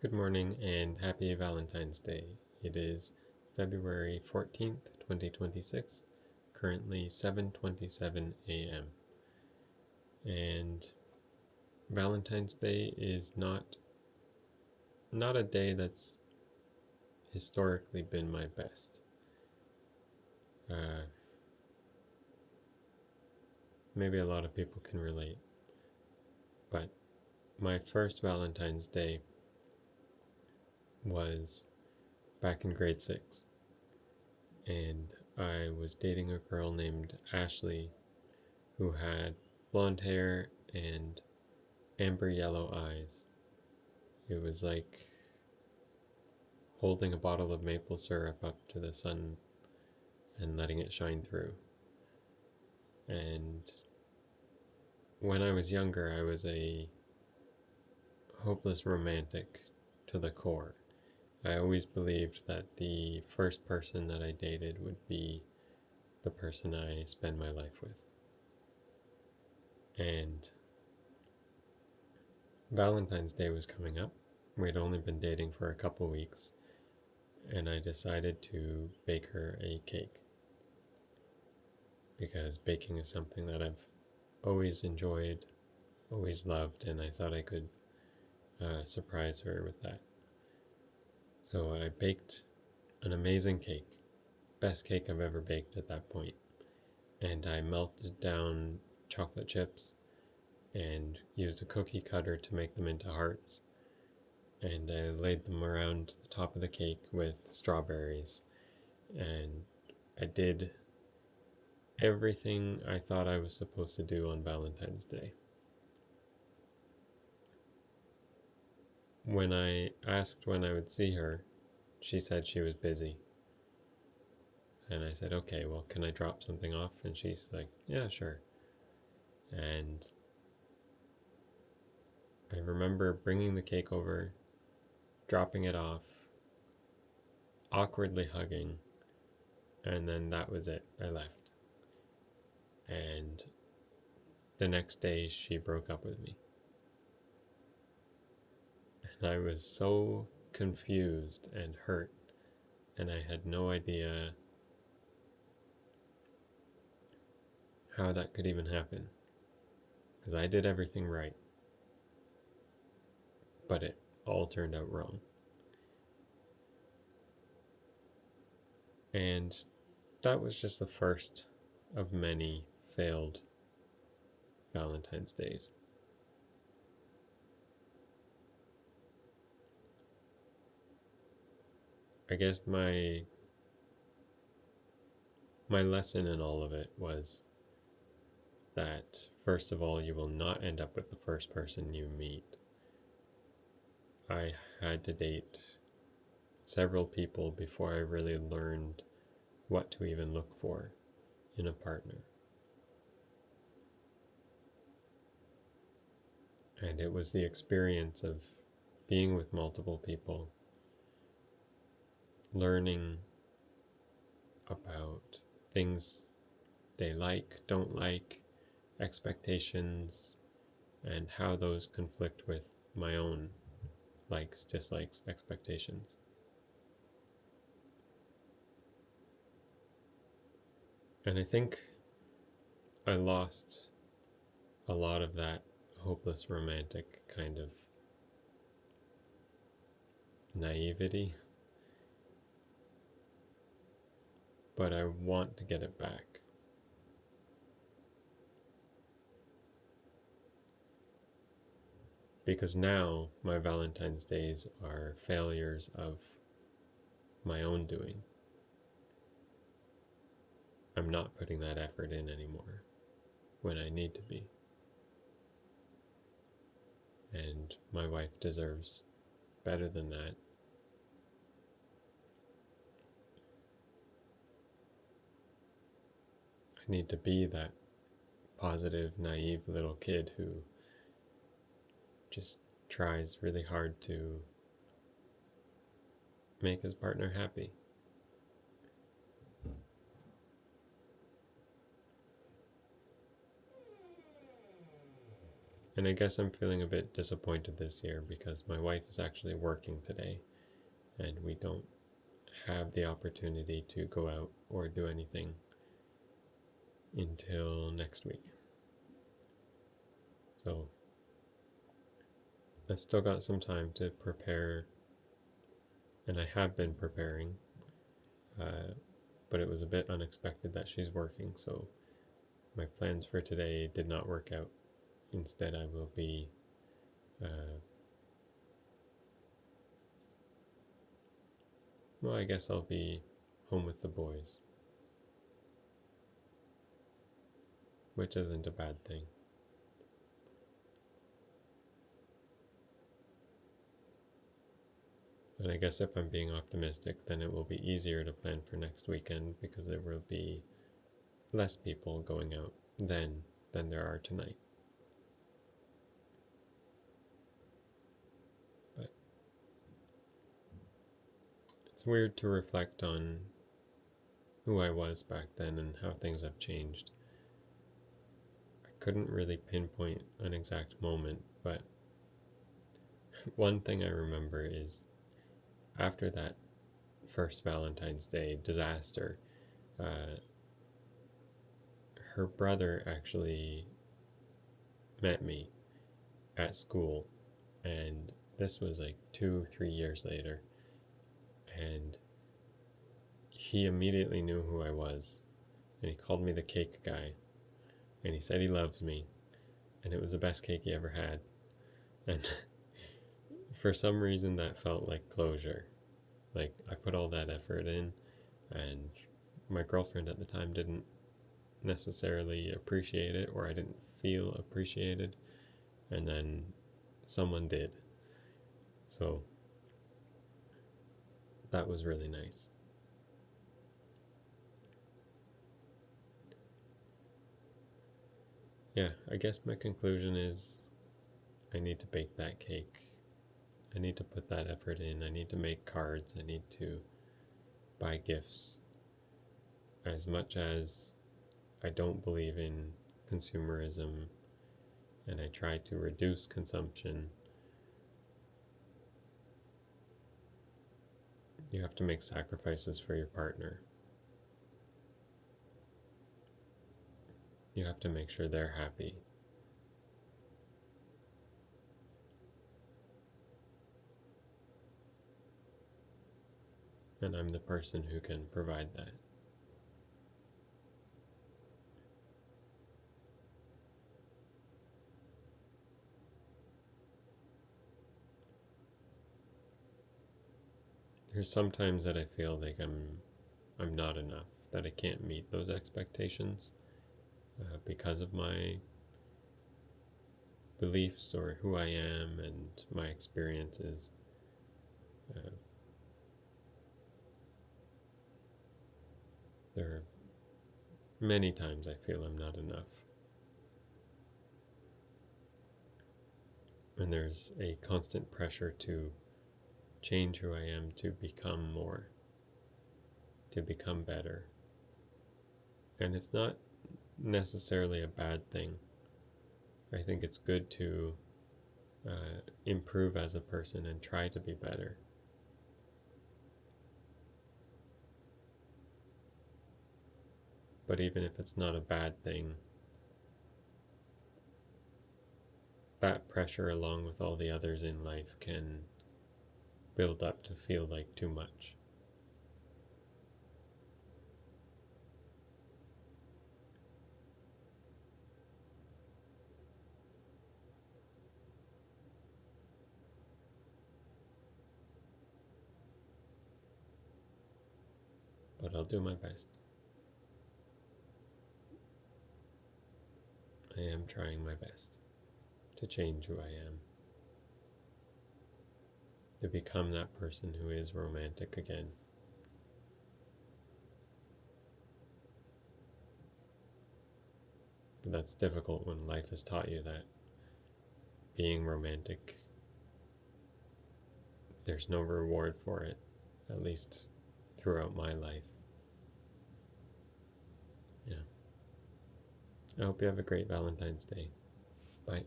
Good morning and happy Valentine's Day. It is February 14th, 2026, currently 7:27 a.m. And Valentine's Day is not a day that's historically been my best. Uh, Maybe a lot of people can relate, but my first Valentine's Day was back in grade 6, and I was dating a girl named Ashley who had blonde hair and amber yellow eyes. It was like holding a bottle of maple syrup up to the sun and letting it shine through. And when I was younger, I was a hopeless romantic to the core. I always believed that the first person that I dated would be the person I spend my life with. And Valentine's Day was coming up. We'd only been dating for a couple weeks, and I decided to bake her a cake because baking is something that I've always enjoyed, always loved, and I thought I could surprise her with that. So I baked an amazing cake, best cake I've ever baked at that point, and I melted down chocolate chips and used a cookie cutter to make them into hearts, and I laid them around the top of the cake with strawberries, and I did everything I thought I was supposed to do on Valentine's Day. When I asked when I would see her, she said she was busy. And I said, okay, well, can I drop something off? And she's like, yeah, sure. And I remember bringing the cake over, dropping it off, awkwardly hugging, and then that was it. I left. And the next day, she broke up with me. And I was so confused and hurt, and I had no idea how that could even happen. Because I did everything right, but it all turned out wrong. And that was just the first of many failed Valentine's Days. I guess my lesson in all of it was that first of all, you will not end up with the first person you meet. I had to date several people before I really learned what to even look for in a partner. And it was the experience of being with multiple people, learning about things they like, don't like, expectations, and how those conflict with my own likes, dislikes, expectations. And I think I lost a lot of that hopeless romantic kind of naivety, but I want to get it back. Because now my Valentine's days are failures of my own doing. I'm not putting that effort in anymore when I need to be. And my wife deserves better than that. I need to be that positive, naive little kid who just tries really hard to make his partner happy. And I guess I'm feeling a bit disappointed this year because my wife is actually working today and we don't have the opportunity to go out or do anything until next week. So I've still got some time to prepare, and I have been preparing, but it was a bit unexpected that she's working, so my plans for today did not work out. Instead, I will be well, I guess I'll be home with the boys, which isn't a bad thing. And I guess if I'm being optimistic, then it will be easier to plan for next weekend because there will be less people going out then than there are tonight. But it's weird to reflect on who I was back then and how things have changed. I couldn't really pinpoint an exact moment, but one thing I remember is after that first Valentine's Day disaster, uh, her brother actually met me at school, and this was like 2-3 years later, and he immediately knew who I was, and he called me the cake guy, and he said he loves me, and it was the best cake he ever had, and for some reason that felt like closure. Like I put all that effort in, and my girlfriend at the time didn't necessarily appreciate it, or I didn't feel appreciated, and then someone did. So that was really nice. Yeah, I guess my conclusion is I need to bake that cake. I need to put that effort in. I need to make cards. I need to buy gifts. As much as I don't believe in consumerism and I try to reduce consumption, you have to make sacrifices for your partner. You have to make sure they're happy. And I'm the person who can provide that. There's sometimes that I feel like I'm not enough, that I can't meet those expectations because of my beliefs or who I am and my experiences. Uh, there are many times I feel I'm not enough. And there's a constant pressure to change who I am, to become more, to become better. And it's not necessarily a bad thing. I think it's good to improve as a person and try to be better. But even if it's not a bad thing, that pressure, along with all the others in life, can build up to feel like too much. But I'll do my best. I am trying my best to change who I am, to become that person who is romantic again. But that's difficult when life has taught you that being romantic, there's no reward for it, at least throughout my life. Yeah. I hope you have a great Valentine's Day. Bye.